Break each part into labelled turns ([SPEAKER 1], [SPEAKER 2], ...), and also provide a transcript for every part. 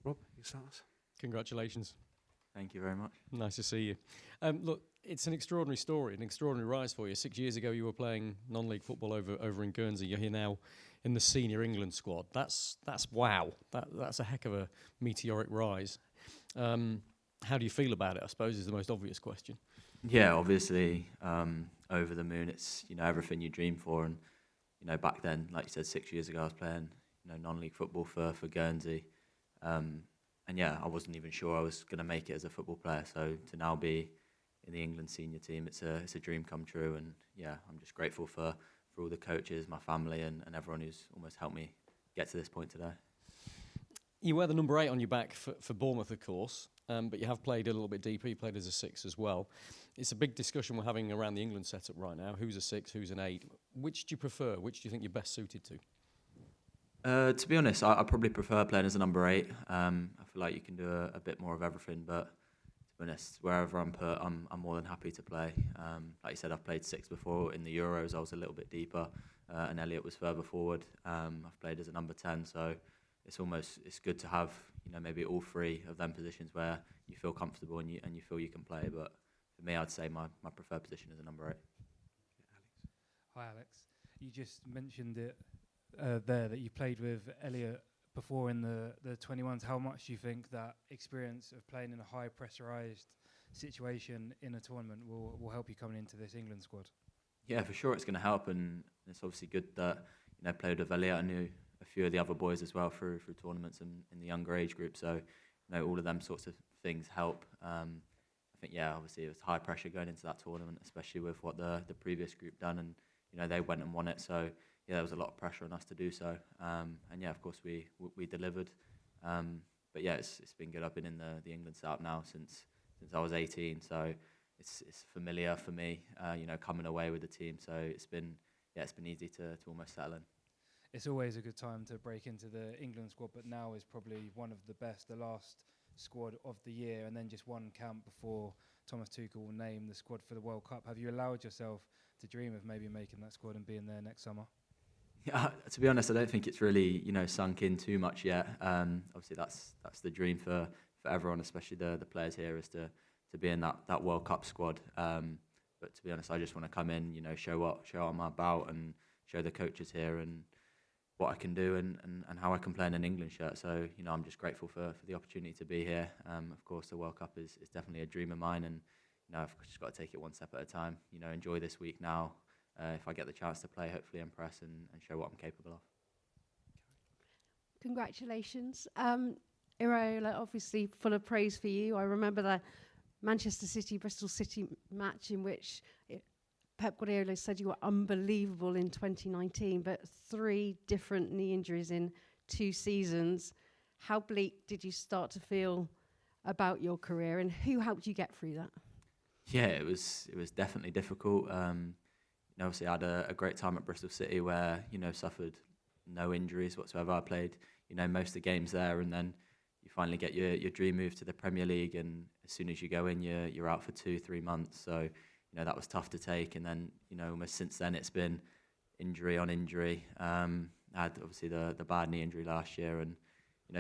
[SPEAKER 1] Rob, you start us.
[SPEAKER 2] Congratulations.
[SPEAKER 3] Thank you very much.
[SPEAKER 2] Nice to see you. Look, it's an extraordinary story, an extraordinary rise for you. 6 years ago, you were playing non-league football over in Guernsey. You're here now in the senior England squad. That's wow. That's a heck of a meteoric rise. How do you feel about it, I suppose, is the most obvious question.
[SPEAKER 3] Yeah, obviously, over the moon. It's everything you dream for, and back then, like you said, 6 years ago, I was playing non-league football for Guernsey, and yeah, I wasn't even sure I was going to make it as a football player. So to now be in the England senior team, it's a dream come true, and yeah, I'm just grateful for all the coaches, my family, and everyone who's almost helped me get to this point today.
[SPEAKER 2] You wear the number 8 on your back for Bournemouth, of course, but you have played a little bit deeper. You played as a 6 as well. It's a big discussion we're having around the England setup right now. Who's a 6, who's an 8? Which do you prefer? Which do you think you're best suited to?
[SPEAKER 3] To be honest, I probably prefer playing as a number 8. I feel like you can do a bit more of everything, but to be honest, wherever I'm put, I'm more than happy to play. Like you said, I've played 6 before. In the Euros, I was a little bit deeper, and Elliot was further forward. I've played as a number 10, so it's good to have maybe all 3 of them positions where you feel comfortable and you feel you can play. But for me, I'd say my preferred position is a number 8.
[SPEAKER 4] Hi, Alex. You just mentioned it there that you played with Elliot before in the 21s. How much do you think that experience of playing in a high pressurised situation in a tournament will help you coming into this England squad? Yeah,
[SPEAKER 3] for sure, it's going to help, and it's obviously good that played with Elliot. I knew a few of the other boys as well through tournaments and in the younger age group. So all of them sorts of things help. I think obviously it was high pressure going into that tournament, especially with what the previous group done, and they went and won it. So yeah, there was a lot of pressure on us to do so. And yeah, of course we delivered. But yeah, it's been good. I've been in the England setup now since I was 18. So it's familiar for me. Coming away with the team. So it's been easy to almost settle in.
[SPEAKER 4] It's always a good time to break into the England squad, but now is probably one of the best, the last squad of the year, and then just one camp before Thomas Tuchel will name the squad for the World Cup. Have you allowed yourself to dream of maybe making that squad and being there next summer?
[SPEAKER 3] Yeah, to be honest, I don't think it's really sunk in too much yet. Obviously, that's the dream for everyone, especially the players here, is to be in that World Cup squad. But to be honest, I just want to come in, show what I'm about, and show the coaches here and what I can do and how I can play in an England shirt. So I'm just grateful for the opportunity to be here. Of course, the World Cup is definitely a dream of mine, and I've just got to take it one step at a time. Enjoy this week now. If I get the chance to play, hopefully impress and show what I'm capable of.
[SPEAKER 5] Congratulations. Iraola, obviously full of praise for you. I remember the Manchester City, Bristol City match in which Pep Guardiola said you were unbelievable in 2019, but 3 different knee injuries in 2 seasons. How bleak did you start to feel about your career, and who helped you get through that?
[SPEAKER 3] Yeah, it was definitely difficult. Obviously, I had a great time at Bristol City where suffered no injuries whatsoever. I played most of the games there, and then you finally get your dream move to the Premier League, and as soon as you go in, you're out for 2-3 months. So that was tough to take, and then almost since then it's been injury on injury. I had obviously the bad knee injury last year, and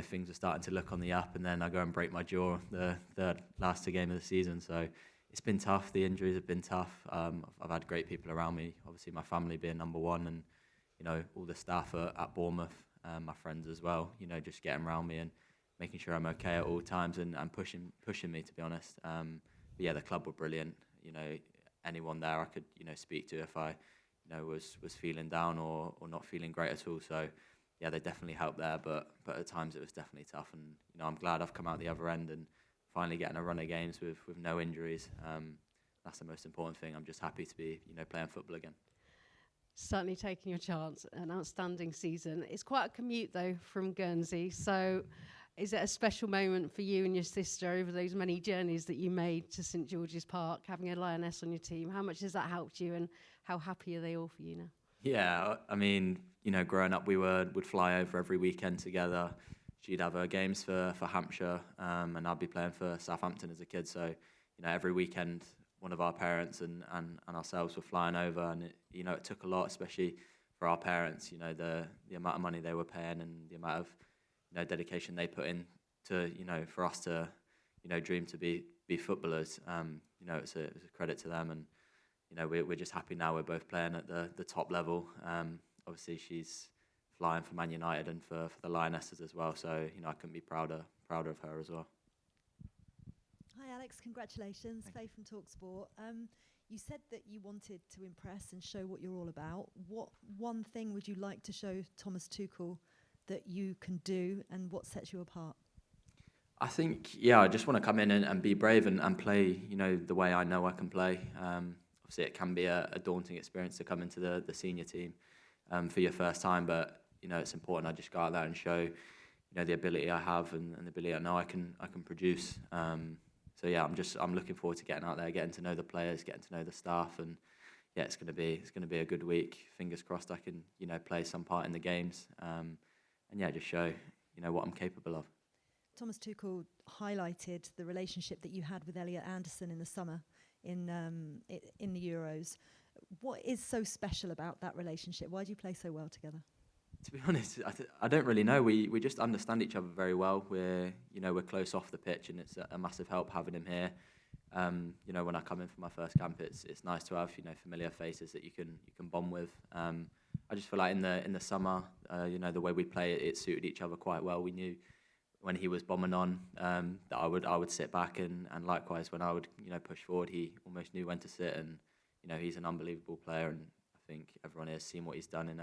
[SPEAKER 3] things were starting to look on the up, and then I go and break my jaw the last 2 games of the season. So it's been tough. The injuries have been tough. I've had great people around me, obviously my family being number one, and all the staff at Bournemouth, my friends as well, just getting around me and making sure I'm okay at all times, and pushing me, to be honest. But yeah, the club were brilliant. Anyone there I could speak to if I was feeling down or not feeling great at all. So yeah, they definitely helped there, but at times it was definitely tough, and I'm glad I've come out the other end and finally getting a run of games with no injuries. That's the most important thing. I'm just happy to be playing football again.
[SPEAKER 5] Certainly taking your chance. An outstanding season. It's quite a commute though from Guernsey, so is it a special moment for you and your sister over those many journeys that you made to St George's Park, having a Lioness on your team? How much has that helped you, and how happy are they all for you now?
[SPEAKER 3] Yeah, I mean, growing up, we would fly over every weekend together. She'd have her games for Hampshire, and I'd be playing for Southampton as a kid. So, every weekend, one of our parents and ourselves were flying over, and it took a lot, especially for our parents. The amount of money they were paying and the amount of dedication they put in to for us to dream to be footballers. It's a credit to them, and we're just happy now we're both playing at the top level. Obviously she's flying for Man United and for the Lionesses as well, so I couldn't be prouder of her as well.
[SPEAKER 1] Hi Alex, congratulations. Faye from TalkSport. You said that you wanted to impress and show what you're all about. What one thing would you like to show Thomas Tuchel that you can do, and what sets you apart?
[SPEAKER 3] I think, I just want to come in and be brave and play, the way I know I can play. Obviously, it can be a daunting experience to come into the senior team for your first time, but, it's important I just go out there and show, the ability I have and the ability I know I can produce. I'm looking forward to getting out there, getting to know the players, getting to know the staff, and it's going to be a good week. Fingers crossed I can play some part in the games, and just show what I'm capable of.
[SPEAKER 1] Thomas Tuchel highlighted the relationship that you had with Elliot Anderson in the summer in the Euros. What is so special about that relationship? Why do you play so well together?
[SPEAKER 3] To be honest, I don't really know. We just understand each other very well. We're close off the pitch, and it's a massive help having him here. When I come in for my first camp, it's nice to have familiar faces that you can bond with. I just feel like in the summer, the way we play it suited each other quite well. We knew when he was bombing on that I would sit back, and likewise when I would push forward, he almost knew when to sit. And he's an unbelievable player, and I think everyone has seen what he's done in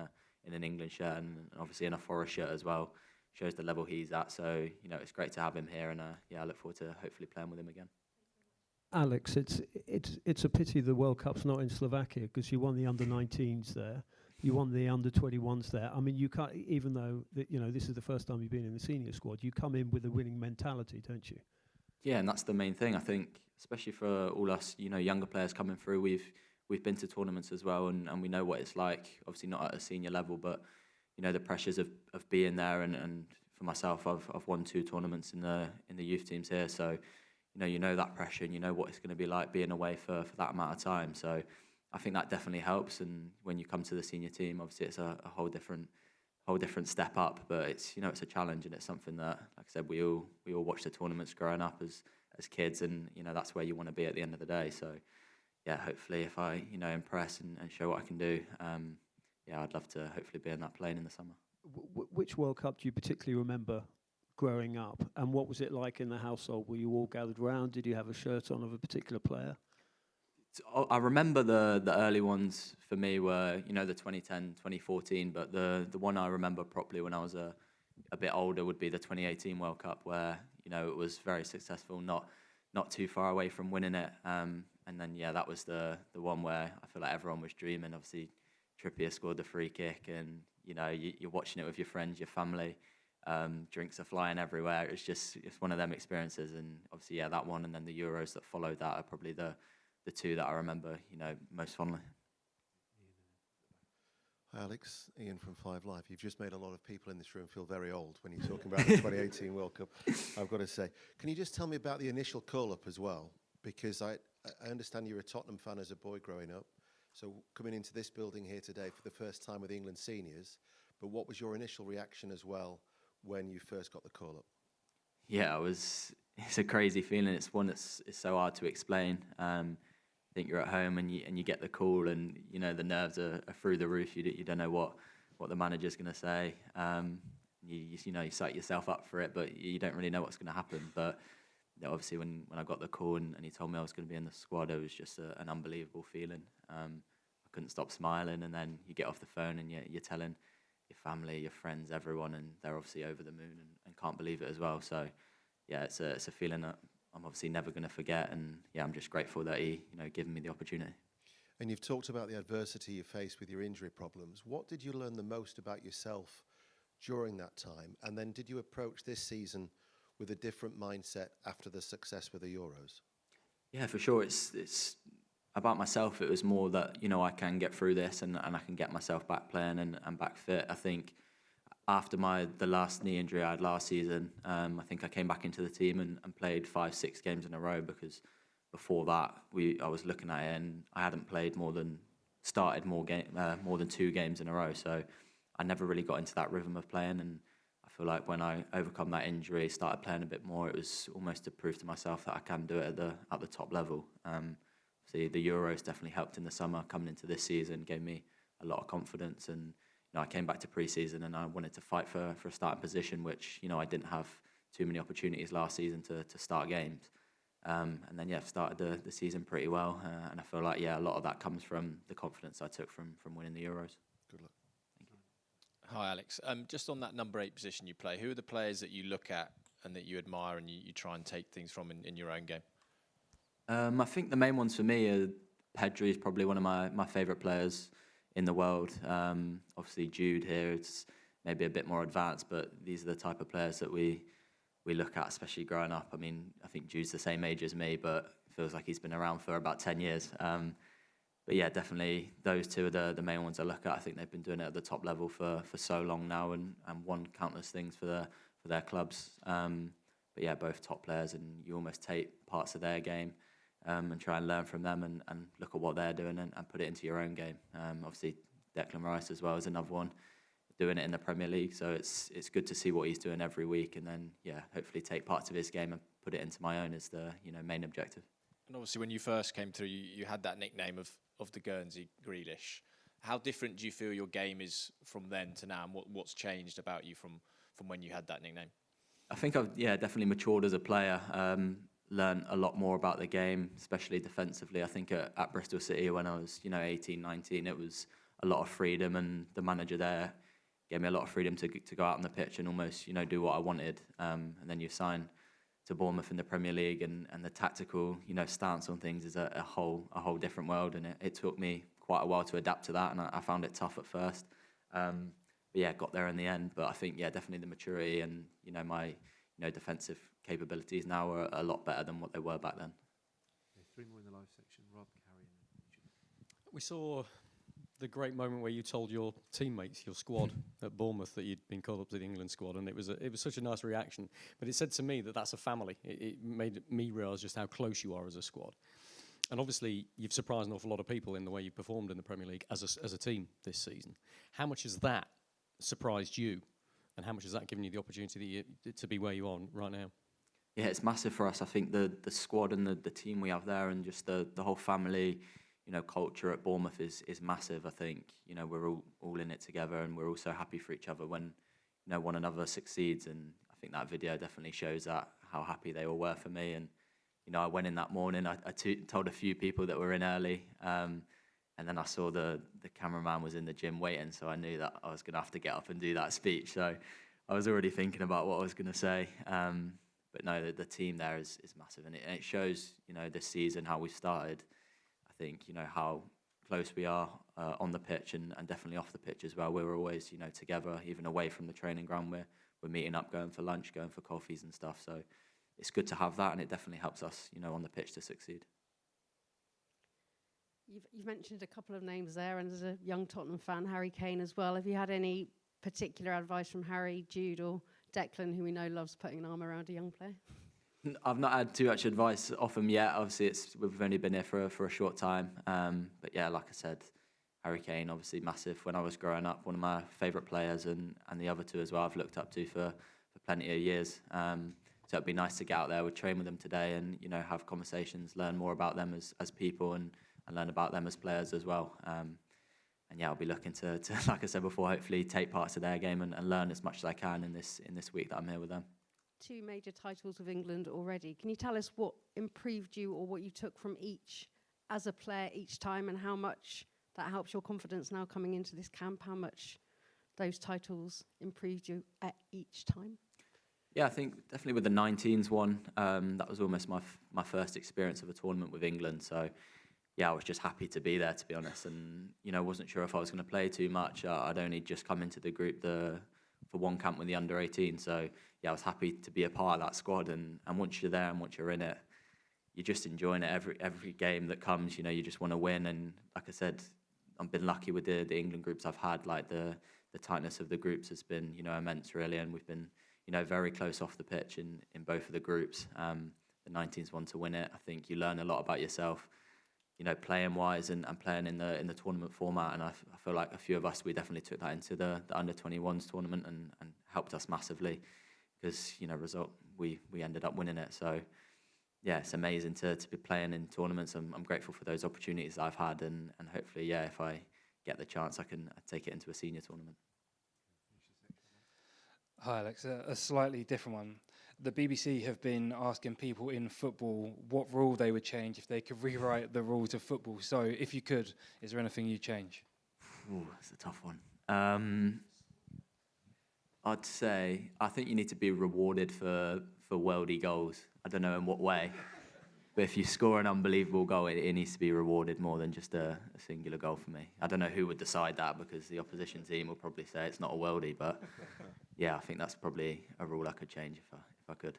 [SPEAKER 3] an England shirt and obviously in a Forest shirt as well. Shows the level he's at. So it's great to have him here, and I look forward to hopefully playing with him again.
[SPEAKER 6] Alex, it's a pity the World Cup's not in Slovakia, because you won the under-19s there, you won the under-21s there. I mean, you can't, even though this is the first time you've been in the senior squad, you come in with a winning mentality, don't you? Yeah,
[SPEAKER 3] and that's the main thing. I think, especially for all us, younger players coming through, we've been to tournaments as well, and we know what it's like. Obviously not at a senior level, but the pressures of being there, and for myself, I've won 2 tournaments in the youth teams here, so you know that pressure, and you know what it's going to be like being away for that amount of time. So I think that definitely helps. And when you come to the senior team, obviously it's a whole different step up. But it's it's a challenge, and it's something that, like I said, we all watch the tournaments growing up as kids, and that's where you want to be at the end of the day. So hopefully if I impress and show what I can do, I'd love to hopefully be in that plane in the summer.
[SPEAKER 6] Which World Cup do you particularly remember growing up, and what was it like in the household? Were you all gathered round? Did you have a shirt on of a particular player?
[SPEAKER 3] I remember the early ones for me were the 2010, 2014, but the one I remember properly when I was a bit older would be the 2018 World Cup, where it was very successful, not too far away from winning it, and then that was the one where I feel like everyone was dreaming. Obviously Trippier scored the free kick, and you're watching it with your friends, your family. Drinks are flying everywhere. It's one of them experiences, and obviously that one, and then the Euros that followed that are probably the 2 that I remember most fondly.
[SPEAKER 7] Hi Alex, Ian from 5 Live. You've just made a lot of people in this room feel very old when you're talking about the 2018 World Cup, I've got to say. Can you just tell me about the initial call-up as well? Because I understand you're a Tottenham fan as a boy growing up, so coming into this building here today for the first time with England seniors, but what was your initial reaction as well when you first got the call-up?
[SPEAKER 3] It's a crazy feeling. It's one it's so hard to explain. I think you're at home and you get the call, and the nerves are through the roof. You don't know what the manager's going to say. You psych yourself up for it, but you don't really know what's going to happen. But obviously when I got the call and he told me I was going to be in the squad, it was just an unbelievable feeling. I couldn't stop smiling, and then you get off the phone and you're telling your family, your friends, everyone, and they're obviously over the moon and can't believe it as well. So it's a feeling that I'm obviously never going to forget, and I'm just grateful that he given me the opportunity.
[SPEAKER 7] And you've talked about the adversity you faced with your injury problems. What did you learn the most about yourself during that time? And then did you approach this season with a different mindset after the success with the Euros? Yeah,
[SPEAKER 3] for sure. It's about myself. It was more that I can get through this, and I can get myself back playing and back fit. I think after the last knee injury I had last season, I think I came back into the team and played 5-6 games in a row, because before that I was looking at it and I hadn't played more than 2 games in a row. So I never really got into that rhythm of playing, and I feel like when I overcome that injury, started playing a bit more, it was almost to prove to myself that I can do it at the top level. See, the Euros definitely helped in the summer. Coming into this season gave me a lot of confidence, and I came back to pre-season and I wanted to fight for a starting position, which I didn't have too many opportunities last season to start games. And then I've started the season pretty well, and I feel like a lot of that comes from the confidence I took from winning the Euros.
[SPEAKER 7] Good luck.
[SPEAKER 3] Thank you.
[SPEAKER 8] Hi, Alex. Just on that number 8 position you play, who are the players that you look at and that you admire and you try and take things from in your own game?
[SPEAKER 3] I think the main ones for me are Pedri is probably one of my favourite players in the world. Obviously, Jude here, it's maybe a bit more advanced, but these are the type of players that we look at, especially growing up. I mean, I think Jude's the same age as me, but it feels like he's been around for about 10 years. But yeah, definitely those two are the main ones I look at. I think they've been doing it at the top level for so long now and won countless things for their clubs. But yeah, both top players, and you almost take parts of their game and try and learn from them and look at what they're doing and put it into your own game. Obviously, Declan Rice as well is another one, doing it in the Premier League. So it's good to see what he's doing every week, and then hopefully take parts of his game and put it into my own as the main objective.
[SPEAKER 8] And obviously, when you first came through, you had that nickname of the Guernsey Grealish. How different do you feel your game is from then to now, and what's changed about you from when you had that nickname?
[SPEAKER 3] I think I've definitely matured as a player. Learned a lot more about the game, especially defensively. I think at Bristol City when I was 18, 19, it was a lot of freedom, and the manager there gave me a lot of freedom to go out on the pitch and almost do what I wanted. And then you sign to Bournemouth in the Premier League, and the tactical stance on things is a whole different world, and it took me quite a while to adapt to that, and I found it tough at first. But yeah, got there in the end. But I think definitely the maturity and my defensive capabilities now are a lot better than what they were back then.
[SPEAKER 9] Okay, 3 more in the live section. Rob, Carrie, and Richard.
[SPEAKER 2] We saw the great moment where you told your teammates, your squad at Bournemouth, that you'd been called up to the England squad, and it was such a nice reaction. But it said to me that that's a family. It made me realise just how close you are as a squad. And obviously, you've surprised an awful lot of people in the way you performed in the Premier League as a team this season. How much has that surprised you, and how much has that given you the opportunity to be where you are right now?
[SPEAKER 3] Yeah, it's massive for us. I think the squad and the team we have there, and just the whole family, culture at Bournemouth is massive. I think we're all in it together, and we're also happy for each other when one another succeeds. And I think that video definitely shows that, how happy they all were for me. And I went in that morning. I told a few people that were in early, and then I saw the cameraman was in the gym waiting, so I knew that I was going to have to get up and do that speech. So I was already thinking about what I was going to say. But no, the team there is massive, and it shows this season how we started. I think how close we are on the pitch and definitely off the pitch as well. We're always together, even away from the training ground. We're meeting up, going for lunch, going for coffees and stuff. So it's good to have that, and it definitely helps us on the pitch to succeed.
[SPEAKER 5] You've mentioned a couple of names there, and as a young Tottenham fan, Harry Kane as well. Have you had any particular advice from Harry, Jude, or Declan, who we know loves putting an arm around a young player?
[SPEAKER 3] I've not had too much advice off him yet. Obviously, we've only been here for a short time. But yeah, like I said, Harry Kane, obviously massive. When I was growing up, one of my favourite players, and the other two as well, I've looked up to for plenty of years. So it'd be nice to get out there, we'd train with them today, and have conversations, learn more about them as people, and learn about them as players as well. And yeah, I'll be looking to like I said before, hopefully take parts of their game and learn as much as I can in this week that I'm here with them.
[SPEAKER 5] 2 major titles of England already. Can you tell us what improved you or what you took from each as a player each time, and how much that helps your confidence now coming into this camp? How much those titles improved you at each time?
[SPEAKER 3] Yeah, I think definitely with the 19s one, that was almost my first experience of a tournament with England. So yeah, I was just happy to be there, to be honest. And, wasn't sure if I was going to play too much. I'd only just come into the group for one camp with the under-18. So yeah, I was happy to be a part of that squad. And once you're there and once you're in it, you're just enjoying it. Every game that comes, you just want to win. And like I said, I've been lucky with the England groups I've had. Like the tightness of the groups has been, immense really. And we've been, very close off the pitch in both of the groups. The 19s one to win it. I think you learn a lot about yourself. playing wise and playing in the tournament format. And I feel like a few of us, we definitely took that into the under 21s tournament and helped us massively because result we ended up winning it. So yeah, it's amazing to be playing in tournaments. I'm grateful for those opportunities I've had, and hopefully, yeah, if I get the chance, I can take it into a senior tournament.
[SPEAKER 4] Hi, Alex. A slightly different one. The BBC have been asking people in football what rule they would change if they could rewrite the rules of football. So, if you could, is there anything you'd change?
[SPEAKER 3] Ooh, that's a tough one. I'd say I think you need to be rewarded for worldy goals. I don't know in what way, but if you score an unbelievable goal, it needs to be rewarded more than just a singular goal for me. I don't know who would decide that because the opposition team will probably say it's not a worldie, but yeah, I think that's probably a rule I could change if I could.